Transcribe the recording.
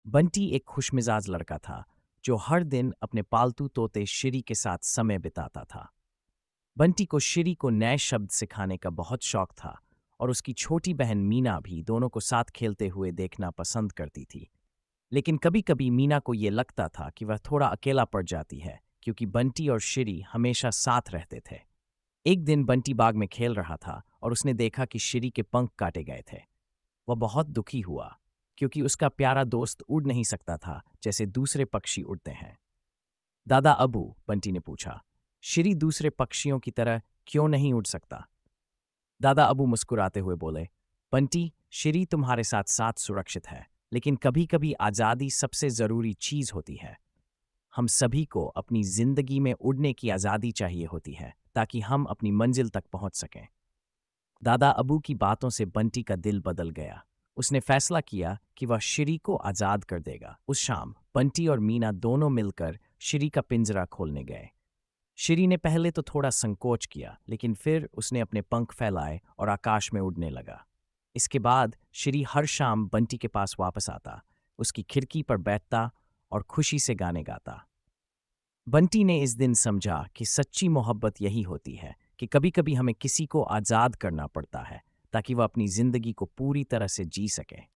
बंटी एक खुशमिजाज लड़का था जो हर दिन अपने पालतू तोते शिरी के साथ समय बिताता था। बंटी को शिरी को नए शब्द सिखाने का बहुत शौक था और उसकी छोटी बहन मीना भी दोनों को साथ खेलते हुए देखना पसंद करती थी। लेकिन कभी कभी मीना को ये लगता था कि वह थोड़ा अकेला पड़ जाती है क्योंकि बंटी और शिरी हमेशा साथ रहते थे। एक दिन बंटी बाग में खेल रहा था और उसने देखा कि शिरी के पंख काटे गए थे। वह बहुत दुखी हुआ क्योंकि उसका प्यारा दोस्त उड़ नहीं सकता था जैसे दूसरे पक्षी उड़ते हैं। दादा अबू, बंटी ने पूछा, शिरी दूसरे पक्षियों की तरह क्यों नहीं उड़ सकता? दादा अबू मुस्कुराते हुए बोले, बंटी, शिरी तुम्हारे साथ साथ सुरक्षित है, लेकिन कभी कभी आज़ादी सबसे ज़रूरी चीज़ होती है। हम सभी को अपनी जिंदगी में उड़ने की आज़ादी चाहिए होती है ताकि हम अपनी मंजिल तक पहुंच सकें। दादा अबू की बातों से बंटी का दिल बदल गया। उसने फैसला किया कि वह शिरी को आज़ाद कर देगा। उस शाम बंटी और मीना दोनों मिलकर शिरी का पिंजरा खोलने गए। शिरी ने पहले तो थोड़ा संकोच किया, लेकिन फिर उसने अपने पंख फैलाए और आकाश में उड़ने लगा। इसके बाद शिरी हर शाम बंटी के पास वापस आता, उसकी खिड़की पर बैठता और खुशी से गाने गाता। बंटी ने इस दिन समझा कि सच्ची मोहब्बत यही होती है कि कभी-कभी हमें किसी को आज़ाद करना पड़ता है ताकि वह अपनी ज़िंदगी को पूरी तरह से जी सके।